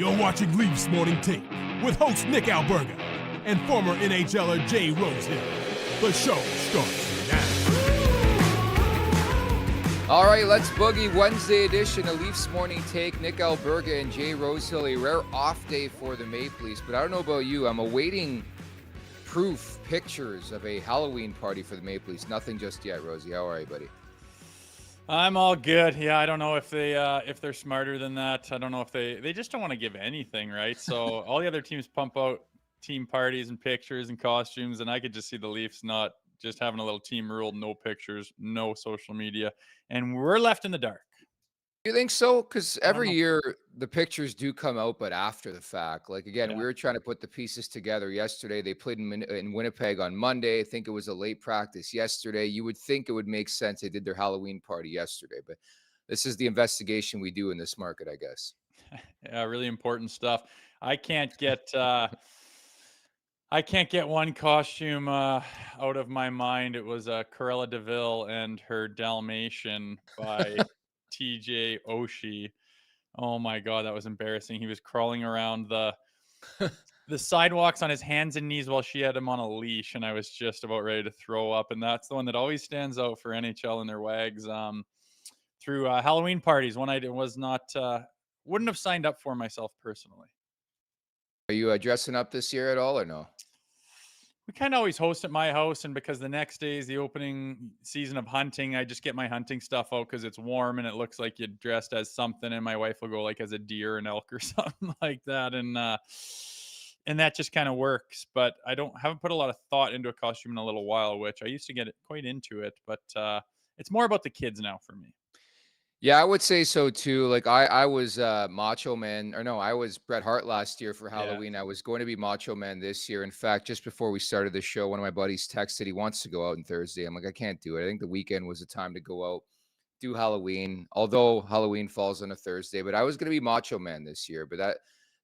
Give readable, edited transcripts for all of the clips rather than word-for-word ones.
You're watching Leafs Morning Take with host Nick Alberga and former NHLer Jay Rosehill. The show starts now. All right, let's boogie. Wednesday edition of Leafs Morning Take. Nick Alberga and Jay Rosehill. A rare off day for the Maple Leafs, but I don't know about you. I'm awaiting pictures of a Halloween party for the Maple Leafs. Nothing just yet, Rosie. How are you, buddy? I'm all good. Yeah, I don't know if they're smarter than that. I don't know if they just don't want to give anything, right? So all the other teams pump out team parties and pictures and costumes, and I could just see the Leafs not just having a little team rule, no pictures, no social media, and we're left in the dark. You think so? Because every year the pictures do come out, but after the fact. Like, again, Yeah. we were trying to put the pieces together yesterday. They played in Winnipeg on Monday. I think it was a late practice yesterday. You would think it would make sense. They did their Halloween party yesterday, but this is the investigation we do in this market, I guess. Yeah, really important stuff. I can't get one costume out of my mind. It was Corella DeVille and her Dalmatian by TJ Oshie. Oh my God, that was embarrassing. He was crawling around the sidewalks on his hands and knees while she had him on a leash, and I was just about ready to throw up. And that's the one that always stands out for NHL and their wags through Halloween parties. One I was not wouldn't have signed up for myself personally. Are you dressing up this year at all or no? We kind of always host at my house, and because the next day is the opening season of hunting, I just get my hunting stuff out because it's warm and it looks like you're dressed as something, and my wife will go like as a deer, an elk, or something like that, and that just kind of works. But I haven't put a lot of thought into a costume in a little while, which I used to get quite into it, but it's more about the kids now for me. Yeah, I would say so too. Like I was Macho Man, or no, I was Bret Hart last year for Halloween. I was going to be Macho Man this year. In fact, just before we started the show, one of my buddies texted he wants to go out on Thursday. I'm like, I can't do it. I think the weekend was the time to go out, do Halloween. Although Halloween falls on a Thursday, but I was going to be Macho Man this year. But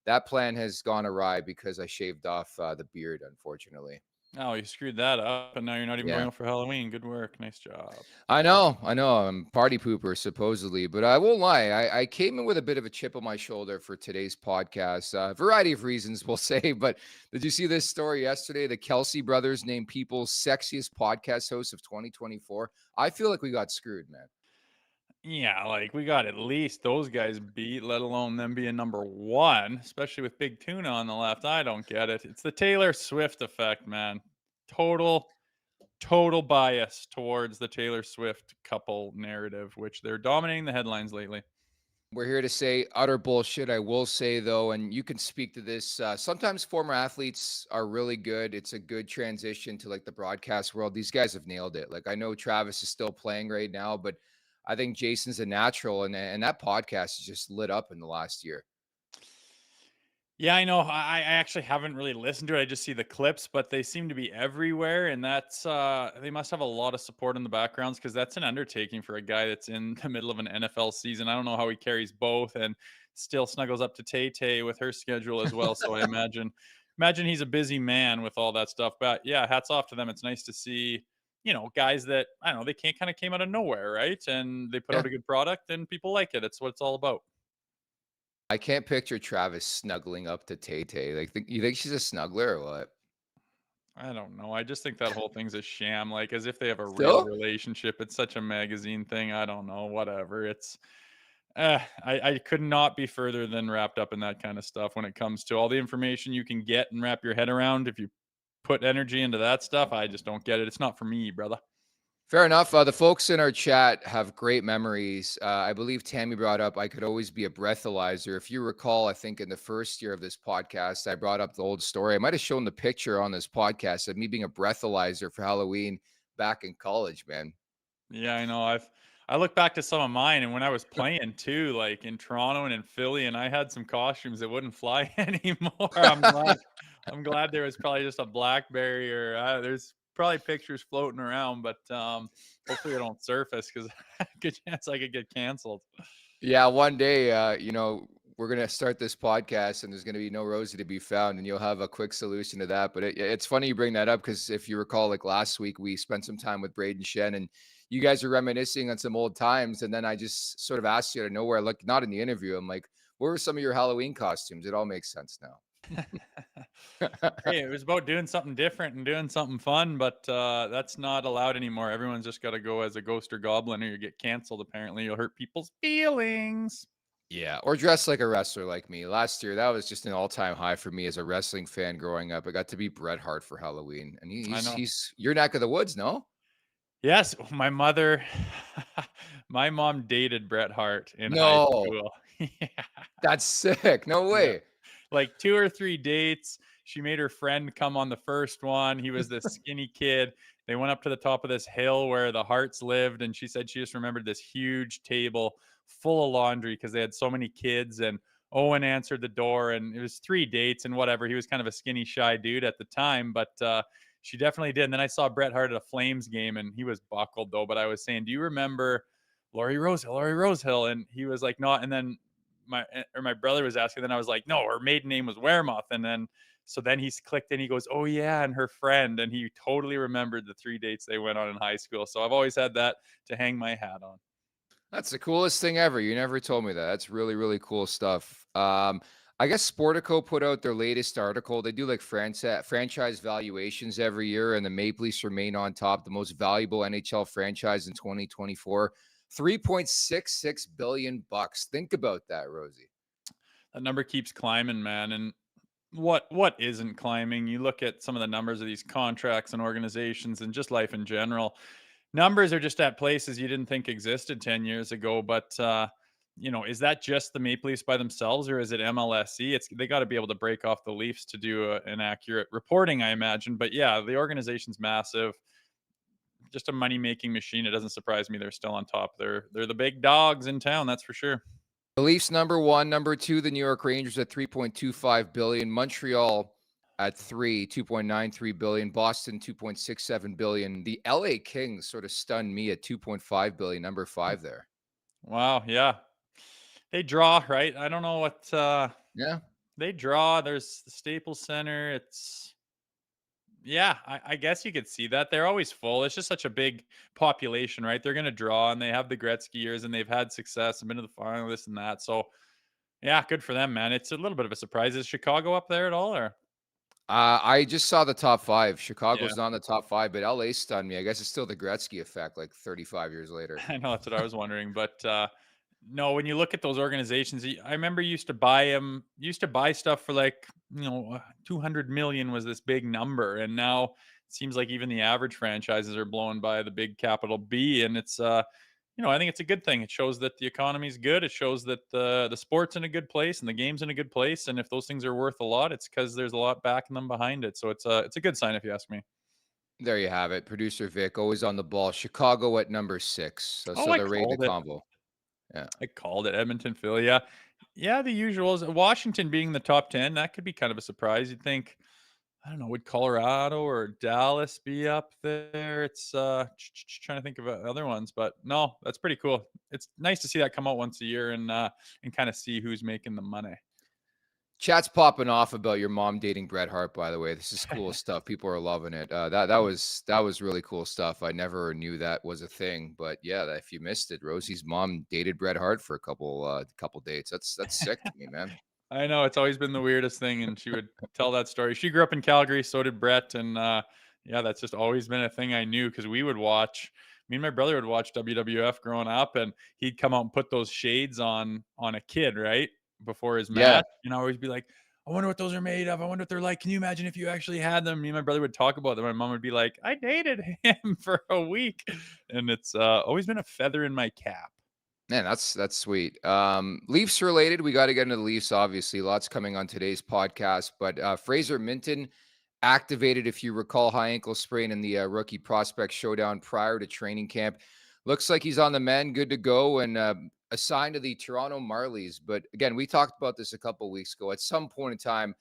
that plan has gone awry because I shaved off the beard, unfortunately. Oh, you screwed that up, and now you're not even going out for Halloween. Good work. Nice job. I know. I'm party pooper, supposedly, but I won't lie. I came in with a bit of a chip on my shoulder for today's podcast. A variety of reasons, we'll say, but did you see this story yesterday? The Kelsey Brothers named People's Sexiest Podcast Hosts of 2024. I feel like we got screwed, man. Yeah, like we got at least those guys beat, let alone them being number one, especially with Big Tuna on the left. I don't get it. It's the Taylor Swift effect, man. Total bias towards the Taylor Swift couple narrative, which they're dominating the headlines lately. We're here to say utter bullshit. I will say, though, and you can speak to this, sometimes former athletes are really good. It's a good transition to like the broadcast world. These guys have nailed it. Like I know Travis is still playing right now, but I think Jason's a natural, and that podcast is just lit up in the last year. Yeah, I know. I actually haven't really listened to it. I just see the clips, but they seem to be everywhere, and that's they must have a lot of support in the backgrounds because that's an undertaking for a guy that's in the middle of an NFL season. I don't know how he carries both and still snuggles up to Tay-Tay with her schedule as well. So I imagine he's a busy man with all that stuff. But yeah, hats off to them. It's nice to see, guys that, I don't know, they kind of came out of nowhere, right? And they put out a good product and people like it. It's what it's all about. I can't picture Travis snuggling up to Tay-Tay. Like, you think she's a snuggler or what? I don't know. I just think that whole thing's a sham, like as if they have a Still? real relationship. It's such a magazine thing. I don't know. Whatever. It's I could not be further than wrapped up in that kind of stuff when it comes to all the information you can get and wrap your head around. If you put energy into that stuff, I just don't get it. It's not for me, brother. Fair enough. The folks in our chat have great memories. I believe Tammy brought up I could always be a breathalyzer. If you recall, I think in the first year of this podcast, I brought up the old story. I might have shown the picture on this podcast of me being a breathalyzer for Halloween back in college, man. Yeah, I know. I look back to some of mine, and when I was playing too, like in Toronto and in Philly, and I had some costumes that wouldn't fly anymore. I'm glad there was probably just a BlackBerry or there's probably pictures floating around, but hopefully they don't surface because good chance I could get canceled. Yeah, one day, we're going to start this podcast and there's going to be no Rosie to be found, and you'll have a quick solution to that. But it's funny you bring that up because if you recall, like last week, we spent some time with Braden Shen and you guys are reminiscing on some old times. And then I just sort of asked you out of nowhere, like not in the interview. I'm like, What were some of your Halloween costumes? It all makes sense now. Hey, it was about doing something different and doing something fun, but that's not allowed anymore. Everyone's just got to go as a ghost or goblin, or you get canceled. Apparently, you'll hurt people's feelings. Yeah, or dress like a wrestler like me. Last year, that was just an all-time high for me as a wrestling fan growing up. I got to be Bret Hart for Halloween, and I know. he's your neck of the woods, no? Yes, my mother, my mom dated Bret Hart in high No, school. Yeah. that's sick. No Yeah. way. Like 2 or 3 dates. She made her friend come on the first one. He was this skinny kid. They went up to the top of this hill where the Harts lived, and she said she just remembered this huge table full of laundry because they had so many kids. And Owen answered the door, and it was 3 dates and whatever. He was kind of a skinny, shy dude at the time, but she definitely did. And then I saw Bret Hart at a Flames game, and he was buckled though. But I was saying, "Do you remember Laurie Rosehill?" And he was like, "No." And then my brother was asking, then I was like, no, her maiden name was Weremoth. And then so then he's clicked in, he goes, oh yeah, and her friend, and he totally remembered the 3 dates they went on in high school. So I've always had that to hang my hat on. That's the coolest thing ever. You never told me that. That's really, really cool stuff. I guess Sportico put out their latest article. They do like franchise valuations every year, and the Maple Leafs remain on top, the most valuable NHL franchise in 2024. $3.66 billion. Think about that, Rosie. That number keeps climbing, man. And what isn't climbing? You look at some of the numbers of these contracts and organizations and just life in general. Numbers are just at places you didn't think existed 10 years ago. But is that just the Maple Leafs by themselves, or is it MLSE? They got to be able to break off the Leafs to do an accurate reporting, I imagine. But yeah, the organization's massive, just a money making machine. It doesn't surprise me they're still on top. They're the big dogs in town, that's for sure. The Leafs number 1, number 2, the New York Rangers at 3.25 billion, Montreal at 2.93 billion, Boston 2.67 billion. The LA Kings sort of stunned me at 2.5 billion, number 5 there. Wow, yeah. They draw, right? I don't know what Yeah. they draw. There's the Staples Center. I guess you could see that. They're always full. It's just such a big population, right? They're gonna draw, and they have the Gretzky years, and they've had success and been to the final, this and that. So yeah, good for them, man. It's a little bit of a surprise. Is Chicago up there at all, or? I just saw the top 5. Yeah, Chicago's not in the top 5, but LA stunned me. I guess it's still the Gretzky effect, like 35 years later. I know that's what I was wondering, but no, when you look at those organizations, I remember used to buy stuff for like 200 million was this big number, and now it seems like even the average franchises are blown by the big capital B, and it's I think it's a good thing. It shows that the economy's good. It shows that the sport's in a good place and the game's in a good place, and if those things are worth a lot, it's because there's a lot backing them behind it. So it's a good sign if you ask me. There you have it. Producer Vic, always on the ball. Chicago at number 6. So, Oh, so I they're rated called it. combo. Yeah. I called it. Edmonton, Philly. Yeah. Yeah, the usuals. Washington being the top 10, that could be kind of a surprise. You'd think, I don't know, would Colorado or Dallas be up there? It's trying to think of other ones, but no, that's pretty cool. It's nice to see that come out once a year and kind of see who's making the money. Chat's popping off about your mom dating Bret Hart, by the way. This is cool stuff. People are loving it. That was really cool stuff. I never knew that was a thing, but yeah, if you missed it, Rosie's mom dated Bret Hart for a couple dates. That's sick to me, man. I know it's always been the weirdest thing, and she would tell that story. She grew up in Calgary, so did Brett, and yeah, that's just always been a thing I knew because we would watch. Me and my brother would watch WWF growing up, and he'd come out and put those shades on a kid right before his Yeah. match, and I always be like, "I wonder what those are made of. I wonder what they're like. Can you imagine if you actually had them?" Me and my brother would talk about them. My mom would be like, "I dated him for a week," and it's always been a feather in my cap. Man, that's sweet. Leafs related, we got to get into the Leafs, obviously. Lots coming on today's podcast, but Fraser Minon activated, if you recall, high ankle sprain in the rookie prospect showdown prior to training camp. Looks like he's on the mend, good to go, and assigned to the Toronto Marlies. But again, we talked about this a couple weeks ago. At some point in time,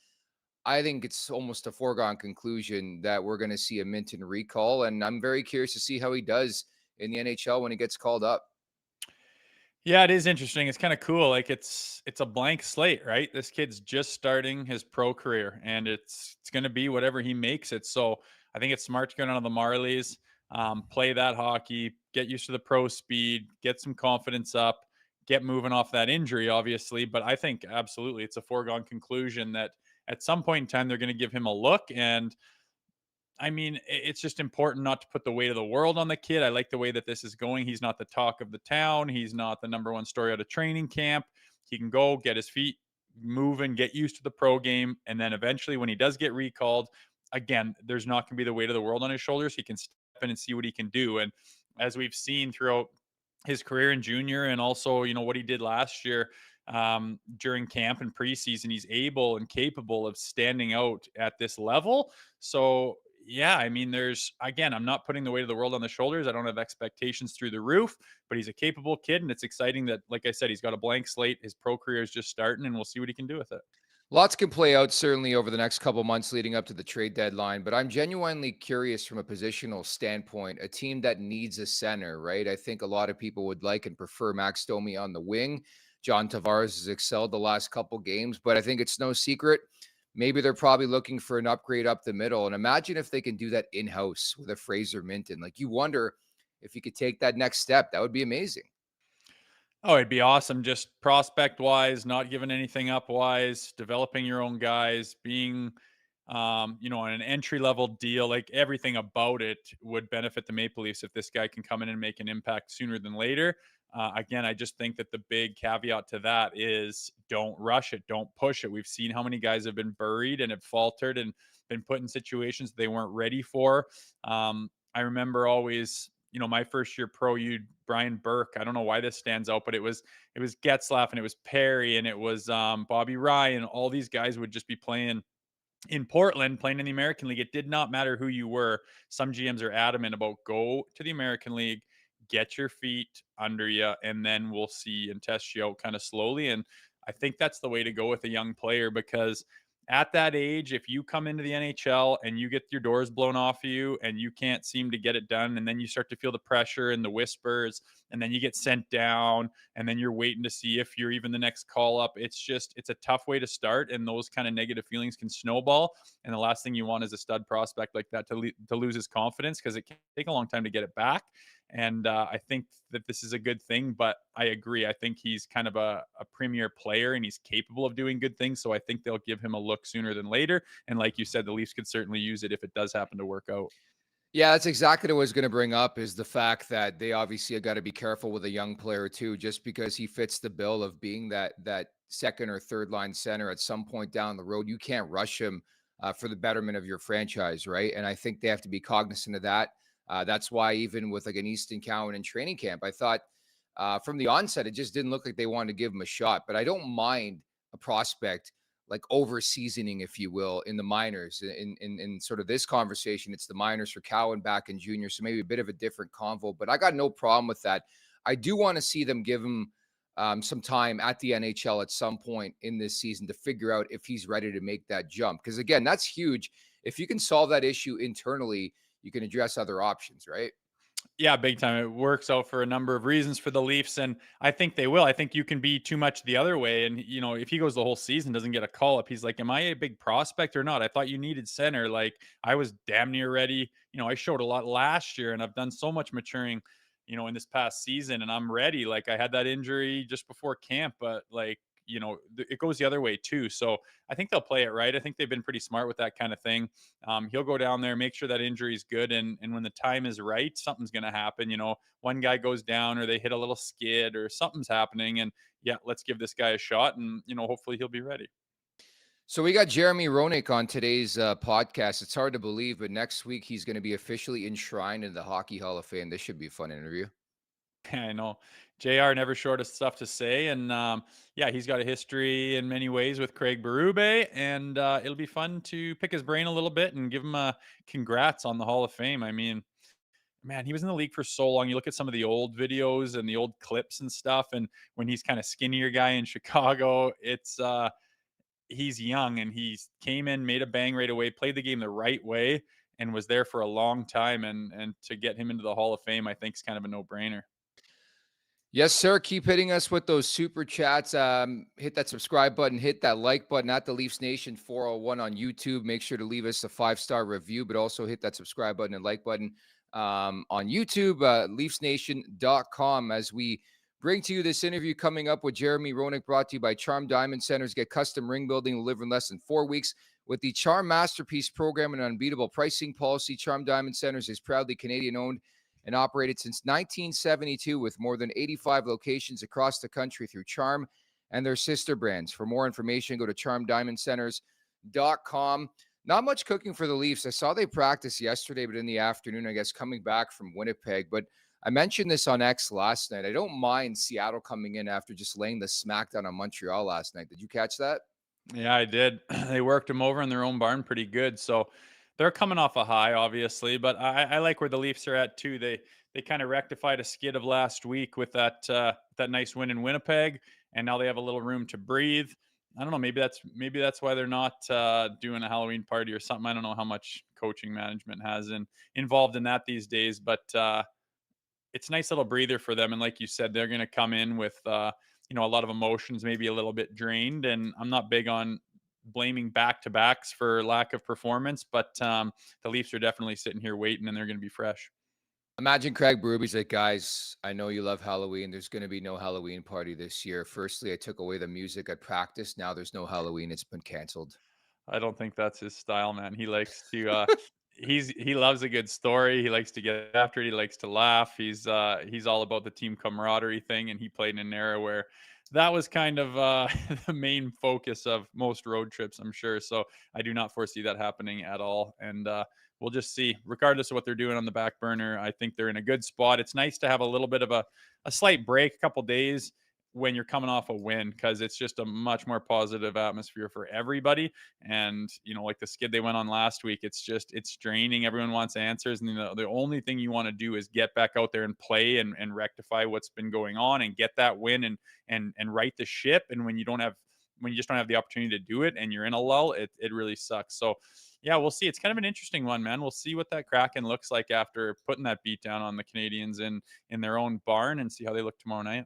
I think it's almost a foregone conclusion that we're going to see a Minton recall, and I'm very curious to see how he does in the NHL when he gets called up. Yeah, it is interesting. It's kind of cool. Like it's a blank slate, right? This kid's just starting his pro career, and it's going to be whatever he makes it. So I think it's smart to go down to the Marlies, play that hockey, get used to the pro speed, get some confidence up, get moving off that injury, obviously. But I think absolutely it's a foregone conclusion that at some point in time they're going to give him a look. And I mean, it's just important not to put the weight of the world on the kid. I like the way that this is going. He's not the talk of the town. He's not the number one story out of training camp. He can go get his feet moving, get used to the pro game. And then eventually, when he does get recalled, again, there's not going to be the weight of the world on his shoulders. He can step in and see what he can do. And as we've seen throughout his career in junior and also, what he did last year, during camp and preseason, he's able and capable of standing out at this level. So yeah, I mean, I'm not putting the weight of the world on the shoulders. I don't have expectations through the roof, but he's a capable kid. And it's exciting that, like I said, he's got a blank slate. His pro career is just starting, and we'll see what he can do with it. Lots can play out certainly over the next couple months leading up to the trade deadline, but I'm genuinely curious from a positional standpoint, a team that needs a center, right? I think a lot of people would like and prefer Max Domi on the wing. John Tavares has excelled the last couple games, but I think it's no secret. Maybe they're probably looking for an upgrade up the middle. And imagine if they can do that in-house with a Fraser Minon. Like, you wonder if you could take that next step. That would be amazing. Oh, it'd be awesome. Just prospect wise, not giving anything up wise, developing your own guys, being, on an entry level deal. Like, everything about it would benefit the Maple Leafs if this guy can come in and make an impact sooner than later. Again, I just think that the big caveat to that is don't rush it, don't push it. We've seen how many guys have been buried and have faltered and been put in situations they weren't ready for. I remember always, my first year pro, Brian Burke. I don't know why this stands out, but it was Getzlaff and it was Perry and it was Bobby Ryan. All these guys would just be playing in Portland, playing in the American League. It did not matter who you were. Some GMs are adamant about go to the American League, get your feet under you, and then we'll see and test you out kind of slowly. And I think that's the way to go with a young player, because at that age, if you come into the NHL and you get your doors blown off of you and you can't seem to get it done, and then you start to feel the pressure and the whispers, and then you get sent down, and then you're waiting to see if you're even the next call up. It's a tough way to start, and those kind of negative feelings can snowball. And the last thing you want is a stud prospect like that to lose his confidence, because it can take a long time to get it back. And I think that this is a good thing, but I agree. I think he's kind of a premier player and he's capable of doing good things. So I think they'll give him a look sooner than later. And like you said, the Leafs could certainly use it if it does happen to work out. Yeah, that's exactly what I was going to bring up, is the fact that they obviously have got to be careful with a young player too, just because he fits the bill of being that second or third line center at some point down the road. You can't rush him for the betterment of your franchise, right? And I think they have to be cognizant of that. That's why even with like an Easton Cowan in training camp, I thought from the onset, it just didn't look like they wanted to give him a shot. But I don't mind a prospect like over seasoning, if you will, in the minors. In sort of this conversation, it's the minors for Cowan back in junior. So maybe a bit of a different convo, but I got no problem with that. I do want to see them give him some time at the NHL at some point in this season to figure out if he's ready to make that jump. Because again, that's huge. If you can solve that issue internally, you can address other options, right? Yeah, big time. It works out for a number of reasons for the Leafs, and I think they will. I think you can be too much the other way. And, if he goes the whole season, doesn't get a call up, he's like, am I a big prospect or not? I thought you needed center. Like, I was damn near ready. I showed a lot last year, and I've done so much maturing, in this past season, and I'm ready. Like, I had that injury just before camp, but like, it goes the other way too. So I think they'll play it right. I think they've been pretty smart with that kind of thing. He'll go down there, make sure that injury is good. And when the time is right, something's going to happen. One guy goes down or they hit a little skid or something's happening. And yeah, let's give this guy a shot and, hopefully he'll be ready. So we got Jeremy Roenick on today's podcast. It's hard to believe, but next week he's going to be officially enshrined in the Hockey Hall of Fame. This should be a fun interview. I know JR never short of stuff to say. And yeah, he's got a history in many ways with Craig Berube. And it'll be fun to pick his brain a little bit and give him a congrats on the Hall of Fame. I mean, man, he was in the league for so long. You look at some of the old videos and the old clips and stuff. And when he's kind of skinnier guy in Chicago, it's he's young and he came in, made a bang right away, played the game the right way, and was there for a long time. And to get him into the Hall of Fame, I think is kind of a no-brainer. Yes, sir. Keep hitting us with those super chats. Hit that subscribe button, hit that like button at the Leafs Nation 401 on YouTube. Make sure to leave us a 5-star review, but also hit that subscribe button and like button on YouTube, leafsnation.com, as we Bring to you this interview coming up with Jeremy Roenick, brought to you by Charm Diamond Centers. Get custom ring building delivered in less than 4 weeks. With the Charm Masterpiece program and unbeatable pricing policy, Charm Diamond Centers is proudly Canadian-owned and operated since 1972 with more than 85 locations across the country through Charm and their sister brands. For more information, go to charmdiamondcenters.com. Not much cooking for the Leafs. I saw they practice yesterday, but in the afternoon, I guess, coming back from Winnipeg. But I mentioned this on X last night. I don't mind Seattle coming in after just laying the smackdown on Montreal last night. Did you catch that? Yeah, I did. They worked them over in their own barn pretty good. So they're coming off a high, obviously, but I like where the Leafs are at too. They kind of rectified a skid of last week with that nice win in Winnipeg, and now they have a little room to breathe. I don't know. Maybe that's why they're not doing a Halloween party or something. I don't know how much coaching management has involved in that these days, but it's a nice little breather for them. And like you said, they're going to come in with a lot of emotions, maybe a little bit drained. And I'm not big on blaming back-to-backs for lack of performance, but the Leafs are definitely sitting here waiting, and they're going to be fresh. Imagine Craig Berube's like, guys, I know you love Halloween. There's going to be no Halloween party this year. Firstly, I took away the music at practice. Now there's no Halloween. It's been canceled. I don't think that's his style, man. He likes to he loves a good story. He likes to get after it. He likes to laugh. He's all about the team camaraderie thing, and he played in an era where that was kind of the main focus of most road trips, I'm sure. So I do not foresee that happening at all. And we'll just see. Regardless of what they're doing on the back burner, I think they're in a good spot. It's nice to have a little bit of a slight break, a couple days when you're coming off a win, because it's just a much more positive atmosphere for everybody. And like the skid they went on last week, it's draining. Everyone wants answers, and the only thing you want to do is get back out there and play and rectify what's been going on and get that win and right the ship. And when you just don't have the opportunity to do it and you're in a lull, it really sucks. So yeah, we'll see. It's kind of an interesting one, man. We'll see what that Kraken looks like after putting that beat down on the Canadians in their own barn, and see how they look tomorrow night.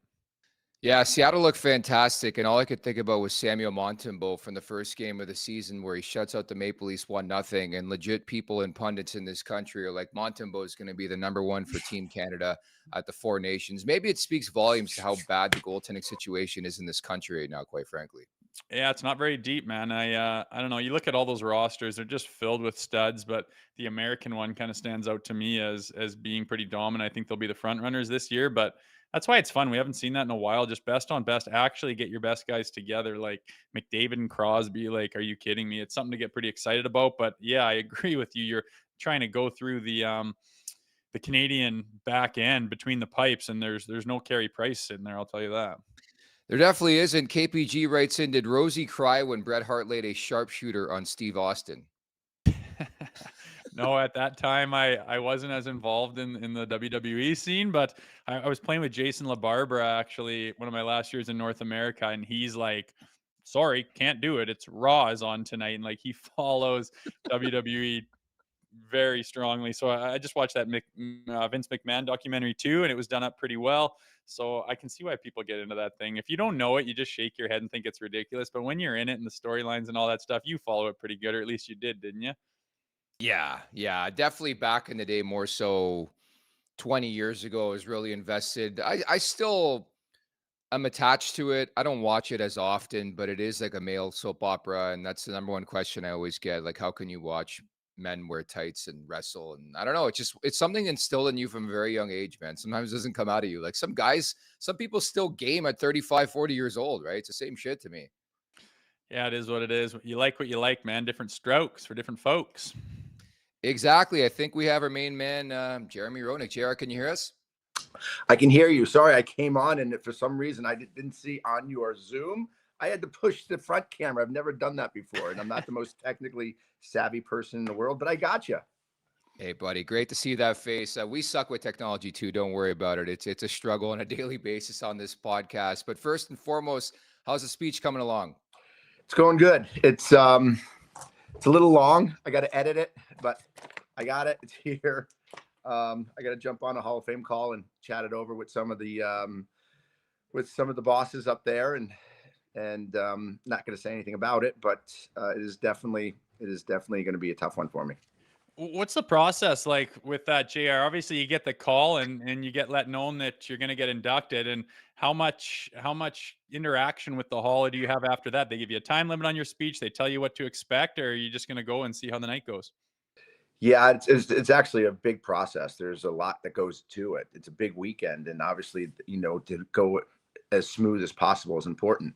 Yeah, Seattle looked fantastic, and all I could think about was Samuel Montembeault from the first game of the season where he shuts out the Maple Leafs 1-0, and legit people and pundits in this country are like, Montembeault is going to be the number one for Team Canada at the Four Nations. Maybe it speaks volumes to how bad the goaltending situation is in this country right now, quite frankly. Yeah, it's not very deep, man. I don't know. You look at all those rosters; they're just filled with studs. But the American one kind of stands out to me as being pretty dominant. I think they'll be the front runners this year, but that's why it's fun. We haven't seen that in a while. Just best on best. Actually, get your best guys together, like McDavid and Crosby. Like, are you kidding me? It's something to get pretty excited about. But yeah, I agree with you. You're trying to go through the Canadian back end between the pipes, and there's no Carey Price sitting there. I'll tell you that. There definitely isn't. KPG writes in, did Rosie cry when Bret Hart laid a sharpshooter on Steve Austin? No, at that time, I wasn't as involved in the WWE scene, but I was playing with Jason LaBarbera, actually, one of my last years in North America, and he's like, sorry, can't do it. It's Raw is on tonight. And like, he follows WWE very strongly. So I just watched that Vince McMahon documentary too, and it was done up pretty well. So I can see why people get into that thing. If you don't know it, you just shake your head and think it's ridiculous. But when you're in it and the storylines and all that stuff, you follow it pretty good, or at least you did, didn't you? Yeah, definitely back in the day, more so 20 years ago, I was really invested. I still am attached to it. I don't watch it as often, but it is like a male soap opera, and that's the number one question I always get. Like, how can you watch men wear tights and wrestle? And I don't know, it's something instilled in you from a very young age, man. Sometimes it doesn't come out of you. Like some people still game at 35, 40 years old, right? It's the same shit to me. Yeah, it is what it is. You like what you like, man. Different strokes for different folks. Exactly. I think we have our main man, Jeremy Roenick. JR, can you hear us? I can hear you. Sorry, I came on, and for some reason I didn't see on your Zoom. I had to push the front camera. I've never done that before, and I'm not the most technically savvy person in the world, but I got you. Hey, buddy. Great to see that face. We suck with technology, too. Don't worry about it. It's a struggle on a daily basis on this podcast. But first and foremost, how's the speech coming along? It's going good. It's a little long. I got to edit it, but I got it. It's here. I got to jump on a Hall of Fame call and chat it over with some of the bosses up there, and not going to say anything about it, but it is definitely going to be a tough one for me. What's the process like with that, JR? Obviously, you get the call and you get let known that you're going to get inducted. And how much interaction with the hall do you have after that? They give you a time limit on your speech. They tell you what to expect, or are you just going to go and see how the night goes? Yeah, it's actually a big process. There's a lot that goes to it. It's a big weekend, and obviously, to go as smooth as possible is important.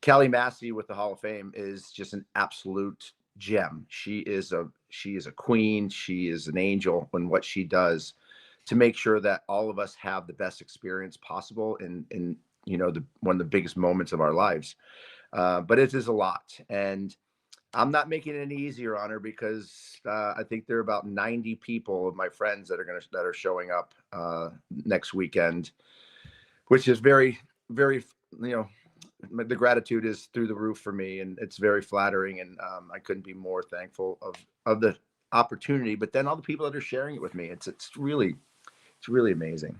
Kelly Massey with the Hall of Fame is just an absolute gem. She is a queen. She is an angel in what she does to make sure that all of us have the best experience possible in one of the biggest moments of our lives. But it is a lot, and I'm not making it any easier on her because I think there are about 90 people of my friends that are showing up next weekend, which is very, very, the gratitude is through the roof for me, and it's very flattering, and I couldn't be more thankful of the opportunity. But then all the people that are sharing it with me, it's really amazing.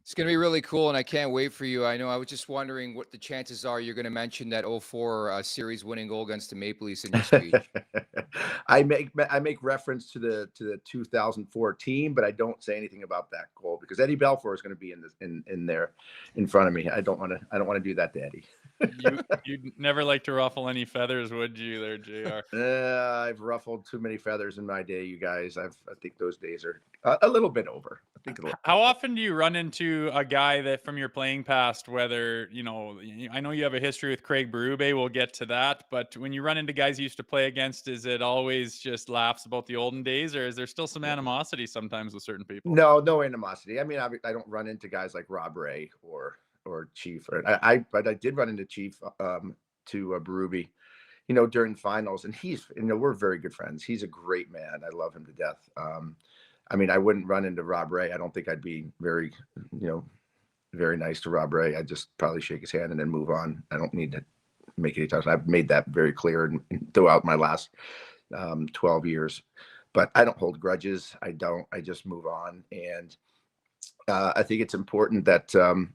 It's going to be really cool, and I can't wait for you. I know I was just wondering what the chances are you're going to mention that '04 series winning goal against the Maple Leafs in your speech. I make reference to the 2004 team, but I don't say anything about that goal because Eddie Belfour is going to be in there in front of me. I don't want to do that to Eddie. You'd never like to ruffle any feathers, would you, there, JR? I've ruffled too many feathers in my day, you guys. I think those days are a little bit over. I think How often do you run into a guy that from your playing past, whether, I know you have a history with Craig Berube, we'll get to that, but when you run into guys you used to play against, is it always just laughs about the olden days, or is there still some animosity sometimes with certain people? No animosity. I mean, I don't run into guys like Rob Ray or Chief. But I did run into Chief to Berube, during finals, and we're very good friends. He's a great man. I love him to death. I mean, I wouldn't run into Rob Ray. I don't think I'd be very, very nice to Rob Ray. I'd just probably shake his hand and then move on. I don't need to make any touch. I've made that very clear throughout my last 12 years. But I don't hold grudges. I just move on. And I think it's important that, I'll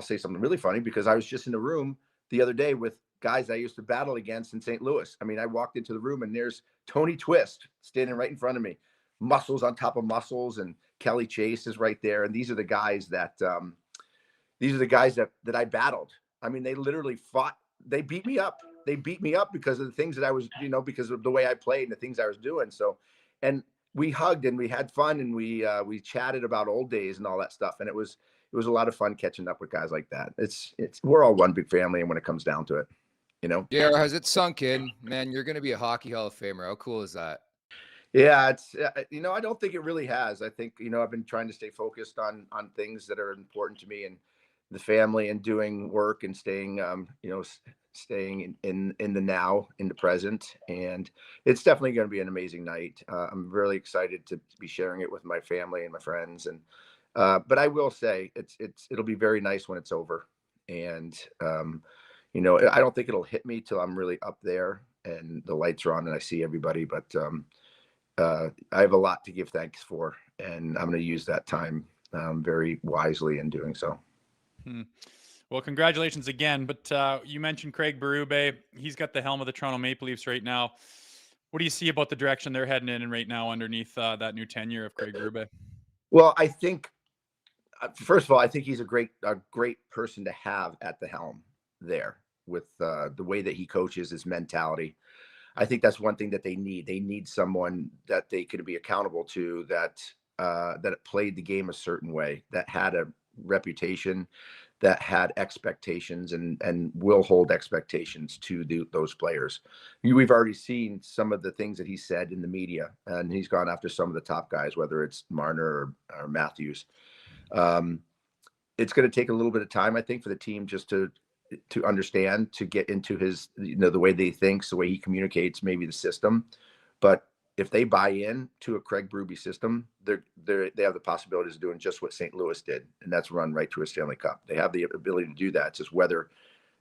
say something really funny because I was just in a room the other day with guys I used to battle against in St. Louis. I mean, I walked into the room and there's Tony Twist standing right in front of me, muscles on top of muscles, and Kelly Chase is right there. And these are the guys that I battled. I mean, they literally fought. They beat me up. They beat me up because of the things that I was, because of the way I played and the things I was doing. So, and we hugged and we had fun and we chatted about old days and all that stuff. And it was a lot of fun catching up with guys like that. We're all one big family. And when it comes down to it, Yeah, has it sunk in? Man, you're going to be a hockey Hall of Famer. How cool is that? Yeah, it's I don't think it really has. I think I've been trying to stay focused on things that are important to me and the family and doing work and staying staying in the now, in the present. And it's definitely going to be an amazing night. I'm really excited to be sharing it with my family and my friends. And but I will say it'll be very nice when it's over. And I don't think it'll hit me till I'm really up there and the lights are on and I see everybody. But I have a lot to give thanks for, and I'm going to use that time very wisely in doing so. Well, congratulations again. But you mentioned Craig Berube. He's got the helm of the Toronto Maple Leafs right now. What do you see about the direction they're heading in right now underneath that new tenure of Craig Berube? Well, I think, first of all, I think he's a great person to have at the helm there with the way that he coaches, his mentality. I think that's one thing that they need. They need someone that they could be accountable to, that played the game a certain way, that had a reputation, that had expectations and will hold expectations to those players. We've already seen some of the things that he said in the media, and he's gone after some of the top guys, whether it's Marner or Matthews. It's going to take a little bit of time, I think, for the team just to understand, to get into his, the way they thinks, the way he communicates, maybe the system. But if they buy in to a Craig Berube system, they have the possibilities of doing just what St. Louis did, and that's run right to a Stanley Cup. They have the ability to do that. It's just whether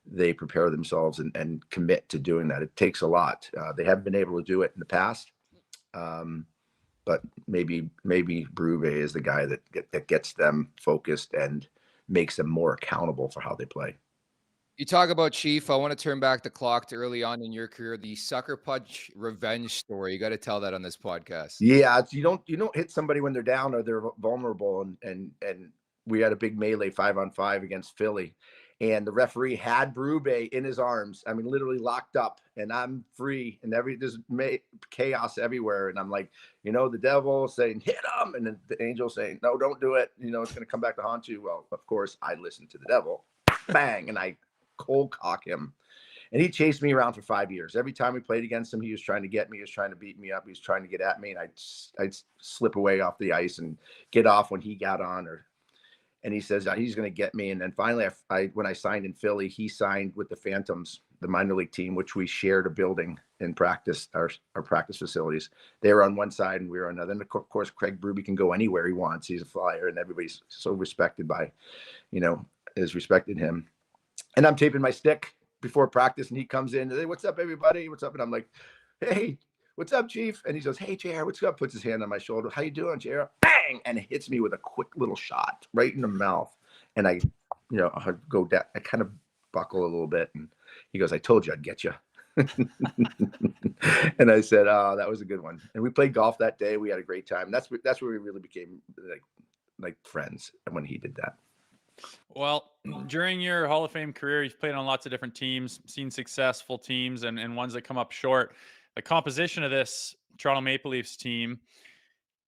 they prepare themselves and commit to doing that. It takes a lot. They haven't been able to do it in the past, but maybe Berube is the guy that gets them focused and makes them more accountable for how they play. You talk about Chief. I want to turn back the clock to early on in your career, the sucker punch revenge story. You got to tell that on this podcast. Yeah, you don't hit somebody when they're down or they're vulnerable. And we had a big melee 5-on-5 against Philly, and the referee had Berube in his arms. I mean, literally locked up, and I'm free, and there's chaos everywhere. And I'm like, the devil saying hit him, and then the angel saying no, don't do it. It's going to come back to haunt you. Well, of course, I listened to the devil, bang, and I cold cock him. And he chased me around for 5 years. Every time we played against him, he was trying to get me. He was trying to beat me up. He was trying to get at me. And I'd slip away off the ice and get off when he got on. And he says he's going to get me. And then finally, when I signed in Philly, he signed with the Phantoms, the minor league team, which we shared a building in practice, our practice facilities. They were on one side and we were on another. And of course, Craig Berube can go anywhere he wants. He's a flyer, and everybody's so respected by, has respected him. And I'm taping my stick before practice, and he comes in and hey, what's up, everybody? What's up? And I'm like, hey, what's up, Chief? And he goes, hey, JR, what's up? Puts his hand on my shoulder. How you doing, JR? Bang! And it hits me with a quick little shot right in the mouth. And I go down. I kind of buckle a little bit. And he goes, I told you I'd get you. And I said, oh, that was a good one. And we played golf that day. We had a great time. That's where we really became like friends when he did that. Well, during your Hall of Fame career, you've played on lots of different teams, seen successful teams and ones that come up short. The composition of this Toronto Maple Leafs team,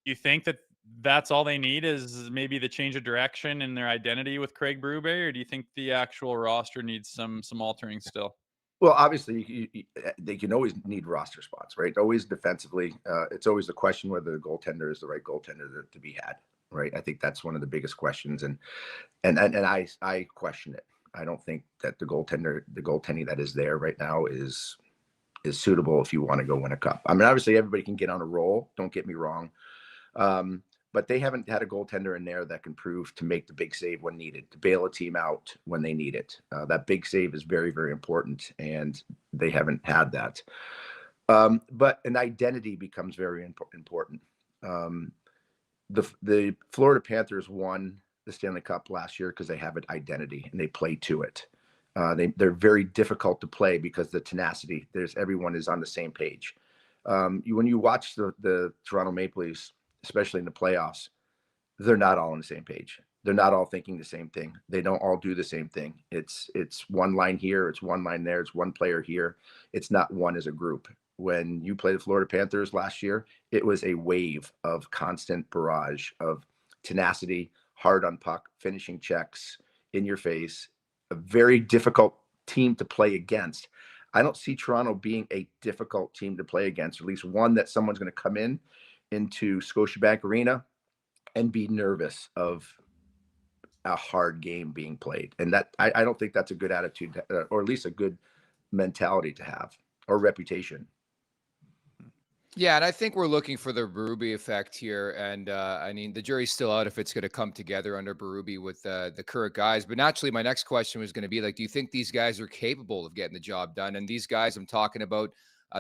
you think that that's all they need is maybe the change of direction in their identity with Craig Berube, or do you think the actual roster needs some altering still? Well, obviously, they can always need roster spots, right? Always defensively. It's always the question whether the goaltender is the right goaltender to be had, right? I think that's one of the biggest questions, and I question it. I don't think that the goaltending that is there right now is suitable if you want to go win a cup. I mean, obviously, everybody can get on a roll. Don't get me wrong. But they haven't had a goaltender in there that can prove to make the big save when needed, to bail a team out when they need it. That big save is very, very important, and they haven't had that. But an identity becomes very important. The Florida Panthers won the Stanley Cup last year because they have an identity and they play to it. They're very difficult to play because the tenacity, everyone is on the same page. When you watch the Toronto Maple Leafs, especially in the playoffs, they're not all on the same page. They're not all thinking the same thing. They don't all do the same thing. It's one line here, it's one line there, it's one player here. It's not one as a group. When you played the Florida Panthers last year, it was a wave of constant barrage of tenacity, hard on puck, finishing checks in your face, a very difficult team to play against. I don't see Toronto being a difficult team to play against, or at least one that someone's going to come into Scotiabank Arena and be nervous of a hard game being played. And that I don't think that's a good attitude, or at least a good mentality to have, or reputation. Yeah, and I think we're looking for the Berube effect here. And I mean, the jury's still out if it's going to come together under Berube with the current guys. But naturally, my next question was going to be like, do you think these guys are capable of getting the job done? And these guys I'm talking about,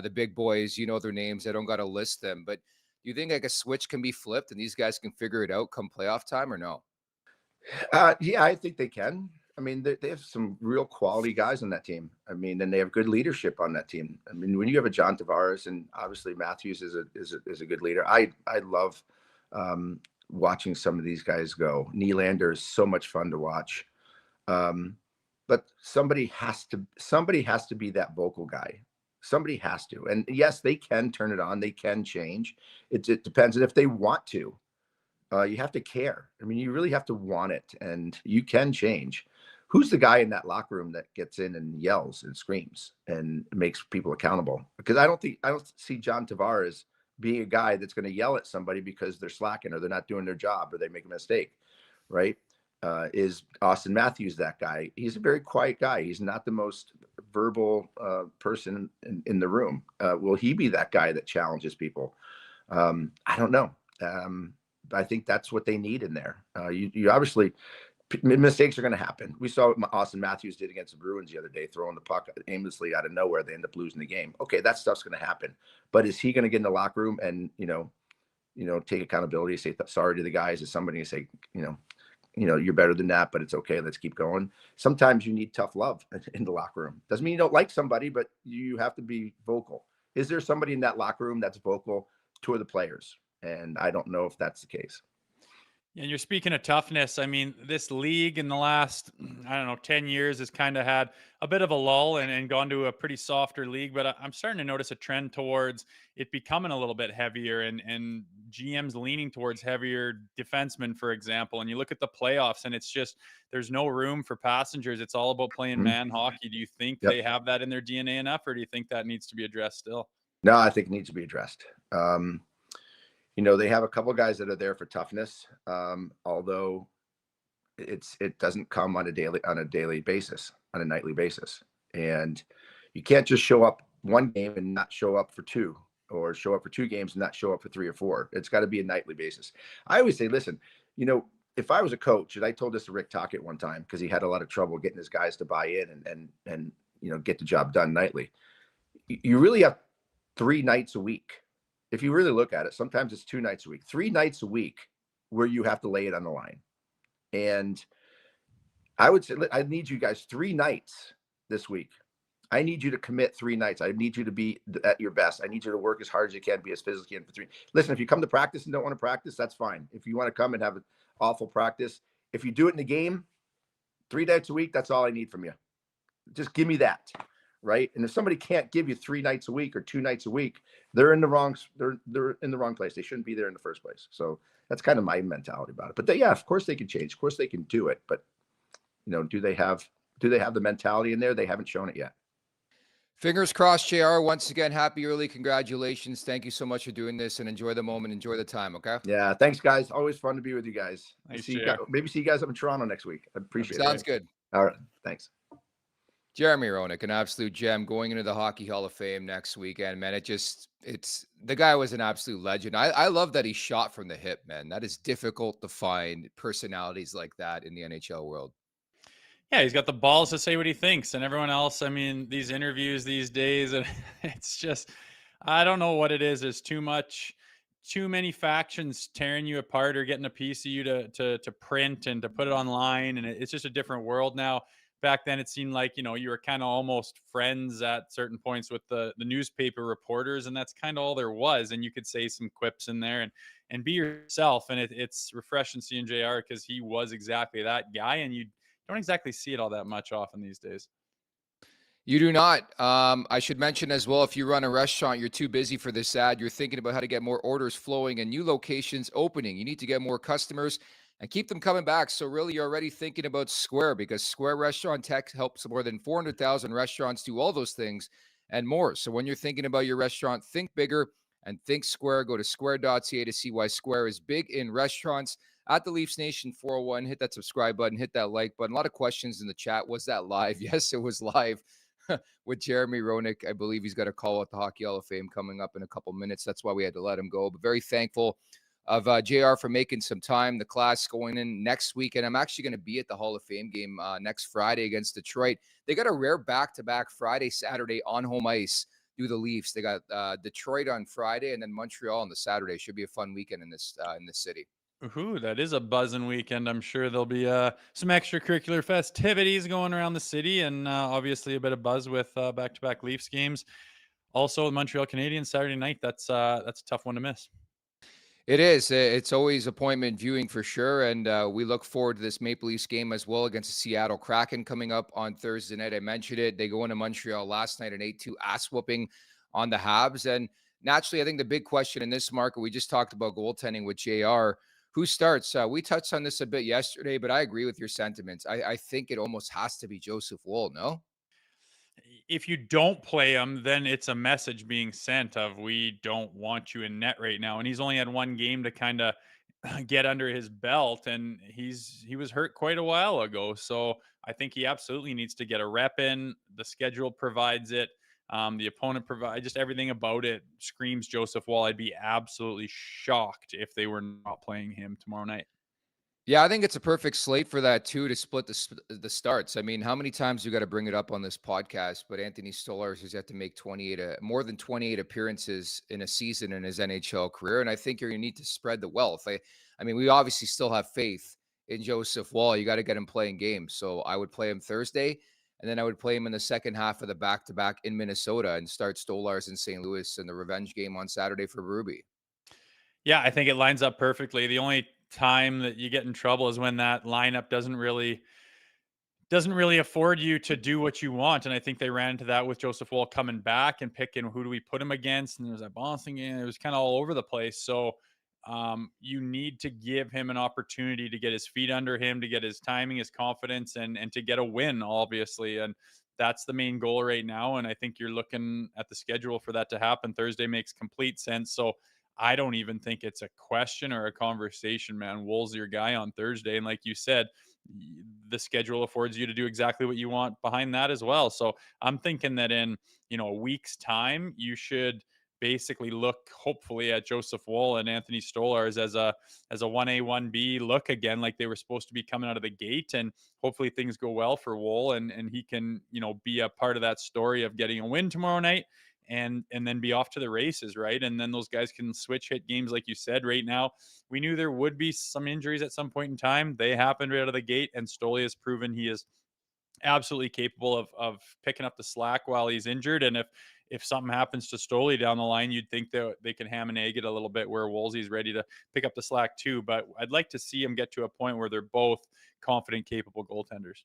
the big boys, you know their names. I don't got to list them. But do you think like a switch can be flipped and these guys can figure it out come playoff time, or no? Yeah, I think they can. I mean, they have some real quality guys on that team. I mean, and they have good leadership on that team. I mean, when you have a John Tavares, and obviously Matthews is a good leader. I love watching some of these guys go. Nylander is so much fun to watch. But somebody has to be that vocal guy. Somebody has to. And yes, they can turn it on. They can change. It depends. And if they want to, you have to care. I mean, you really have to want it, and you can change. Who's the guy in that locker room that gets in and yells and screams and makes people accountable? Because I don't see John Tavares being a guy that's going to yell at somebody because they're slacking or they're not doing their job or they make a mistake, right? Is Austin Matthews that guy? He's a very quiet guy. He's not the most verbal person in the room. Will he be that guy that challenges people? I don't know. I think that's what they need in there. You obviously, mistakes are going to happen. We saw what Austin Matthews did against the Bruins the other day, throwing the puck aimlessly out of nowhere. They end up losing the game. Okay, that stuff's going to happen. But is he going to get in the locker room and take accountability, say sorry to the guys? Is somebody going to say, you're better than that, but it's okay. Let's keep going. Sometimes you need tough love in the locker room. Doesn't mean you don't like somebody, but you have to be vocal. Is there somebody in that locker room that's vocal to the players? And I don't know if that's the case. And you're speaking of toughness. I mean, this league in the last, I don't know, 10 years has kind of had a bit of a lull and gone to a pretty softer league. But I'm starting to notice a trend towards it becoming a little bit heavier and GMs leaning towards heavier defensemen, for example. And you look at the playoffs and it's just, there's no room for passengers. It's all about playing man hockey. Do you think they have that in their DNA enough, or do you think that needs to be addressed still? No, I think it needs to be addressed. They have a couple guys that are there for toughness, although it doesn't come on a daily basis, on a nightly basis. And you can't just show up one game and not show up for two, or show up for 2 games and not show up for 3 or 4. It's got to be a nightly basis. I always say, listen, if I was a coach, and I told this to Rick Tocchet one time because he had a lot of trouble getting his guys to buy in and get the job done nightly. You really have 3 nights a week. If you really look at it, sometimes it's 2 nights a week, 3 nights a week where you have to lay it on the line. And I would say, I need you guys 3 nights this week. I need you to commit 3 nights. I need you to be at your best. I need you to work as hard as you can, be as physically in for 3. Listen, if you come to practice and don't want to practice, that's fine. If you want to come and have an awful practice, if you do it in the game, 3 nights a week, that's all I need from you. Just give me that. Right. And if somebody can't give you 3 nights a week or 2 nights a week, they're in the wrong place. They shouldn't be there in the first place. So that's kind of my mentality about it. But of course they can change. Of course they can do it. But do they have the mentality in there? They haven't shown it yet. Fingers crossed, JR. Once again, happy early. Congratulations. Thank you so much for doing this, and enjoy the moment. Enjoy the time. Okay. Yeah. Thanks, guys. Always fun to be with you guys. Thanks, maybe see you guys up in Toronto next week. I appreciate it. Sounds good. All right. Thanks. Jeremy Roenick, an absolute gem, going into the Hockey Hall of Fame next weekend, man. The guy was an absolute legend. I love that he shot from the hip, man. That is difficult to find personalities like that in the NHL world. Yeah, he's got the balls to say what he thinks, and everyone else, I mean, these interviews these days, and it's just, I don't know what it is. There's too many factions tearing you apart or getting a piece of you to print and to put it online, and it's just a different world now. Back then, it seemed like, you were kind of almost friends at certain points with the newspaper reporters, and that's kind of all there was. And you could say some quips in there and be yourself. And it's refreshing seeing JR because he was exactly that guy, and you don't exactly see it all that much often these days. You do not. I should mention as well, if you run a restaurant, you're too busy for this ad, you're thinking about how to get more orders flowing and new locations opening. You need to get more customers and keep them coming back. So really, you're already thinking about Square, because Square Restaurant Tech helps more than 400,000 restaurants do all those things and more. So when you're thinking about your restaurant, think bigger and think Square. Go to square.ca to see why Square is big in restaurants. At the Leafs Nation 401, hit that subscribe button, hit that like button. A lot of questions in the chat. Was that live? Yes, it was live with Jeremy Roenick. I believe he's got a call at the Hockey Hall of Fame coming up in a couple minutes. That's why we had to let him go. But very thankful of JR for making some time. The class going in next week, and I'm actually going to be at the Hall of Fame game next Friday against Detroit. They got a rare back-to-back Friday, Saturday on home ice. Do the Leafs. They got Detroit on Friday and then Montreal on the Saturday. Should be a fun weekend in this city. Ooh, that is a buzzing weekend. I'm sure there'll be some extracurricular festivities going around the city, and obviously a bit of buzz with back-to-back Leafs games. Also, the Montreal Canadiens Saturday night. That's a tough one to miss. It is. It's always appointment viewing for sure, and we look forward to this Maple Leafs game as well against the Seattle Kraken coming up on Thursday night. I mentioned it. They go into Montreal last night, an 8-2 ass whooping on the Habs, and naturally, I think the big question in this market, we just talked about goaltending with JR. Who starts? We touched on this a bit yesterday, but I agree with your sentiments. I think it almost has to be Joseph Woll, no? If you don't play him, then it's a message being sent of, we don't want you in net right now. And he's only had one game to kind of get under his belt, and he was hurt quite a while ago. So I think he absolutely needs to get a rep in. The schedule provides it. The opponent provides, just everything about it screams Joseph Woll. I'd be absolutely shocked if they were not playing him tomorrow night. Yeah, I think it's a perfect slate for that too, to split the starts. I mean, how many times you got to bring it up on this podcast? But Anthony Stolarz has yet to make more than 28 appearances in a season in his NHL career, and I think you're going to need to spread the wealth. I mean, we obviously still have faith in Joseph Wall, you got to get him playing games. So I would play him Thursday, and then I would play him in the second half of the back-to-back in Minnesota and start Stolarz in St. Louis in the revenge game on Saturday for Berube. Yeah, I think it lines up perfectly. The only time that you get in trouble is when that lineup doesn't really afford you to do what you want. And I think they ran into that with Joseph Wall coming back and picking who do we put him against. And there's that balancing game. It was kind of all over the place. So you need to give him an opportunity to get his feet under him, to get his timing, his confidence, and to get a win, obviously. And that's the main goal right now. And I think you're looking at the schedule for that to happen. Thursday makes complete sense. So I don't even think it's a question or a conversation, man. Wool's your guy on Thursday. And like you said, the schedule affords you to do exactly what you want behind that as well. So I'm thinking that in, a week's time, you should basically look hopefully at Joseph Woll and Anthony Stolarz as a 1A 1B look again, like they were supposed to be coming out of the gate. And hopefully things go well for Woll and he can, be a part of that story of getting a win tomorrow night and then be off to the races, right? And then those guys can switch hit games like you said. Right now, we knew there would be some injuries at some point in time. They happened right out of the gate, and Stoli has proven he is absolutely capable of picking up the slack while he's injured. And if something happens to Stoli down the line, you'd think that they can ham and egg it a little bit where Woolsey's ready to pick up the slack too. But I'd like to see him get to a point where they're both confident, capable goaltenders.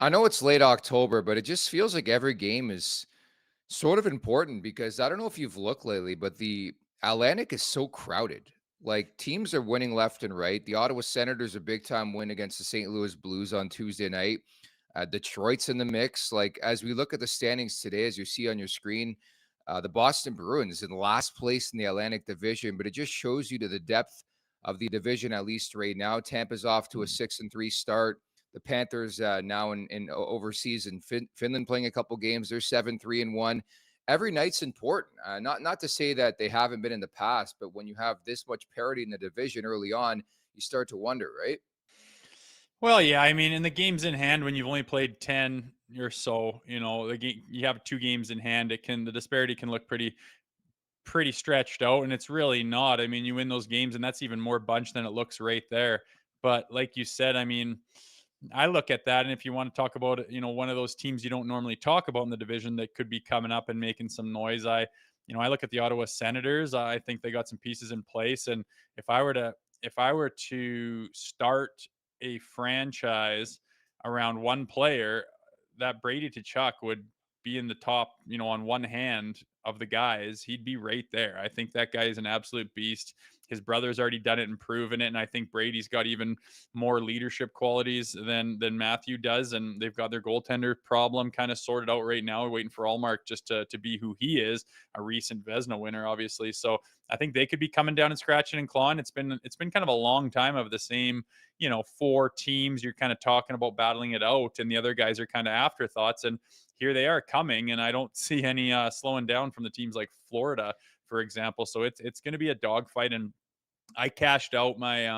I know it's late October, but it just feels like every game is sort of important because I don't know if you've looked lately, but the Atlantic is so crowded. Like teams are winning left and right. The Ottawa Senators a big time win against the St. Louis Blues on Tuesday night. Detroit's in the mix. Like as we look at the standings today, as you see on your screen, the Boston Bruins in last place in the Atlantic Division, but it just shows you to the depth of the division at least right now. Tampa's off to a 6-3 start. The Panthers now in overseas in Finland playing a couple games. They're 7-3-1. Every night's important. Not to say that they haven't been in the past, but when you have this much parity in the division early on, you start to wonder, right? Well, yeah, I mean, in the games in hand, when you've only played 10 or so, the game, you have 2 games in hand, the disparity can look pretty stretched out, and it's really not. I mean, you win those games, and that's even more bunch than it looks right there. But like you said, I mean, I look at that, and if you want to talk about, one of those teams you don't normally talk about in the division that could be coming up and making some noise, I look at the Ottawa Senators. I think they got some pieces in place, and if I were to start a franchise around one player, that Brady Tkachuk would be in the top, on one hand of the guys. He'd be right there. I think that guy is an absolute beast. His brother's already done it and proven it, and I think Brady's got even more leadership qualities than Matthew does, and they've got their goaltender problem kind of sorted out right now. We're waiting for Allmark just to be who he is, a recent Vezina winner, obviously. So I think they could be coming down and scratching and clawing. It's been kind of a long time of the same, 4 teams. You're kind of talking about battling it out, and the other guys are kind of afterthoughts. And here they are coming, and I don't see any slowing down from the teams like Florida, for example. So it's going to be a dogfight, and I cashed out my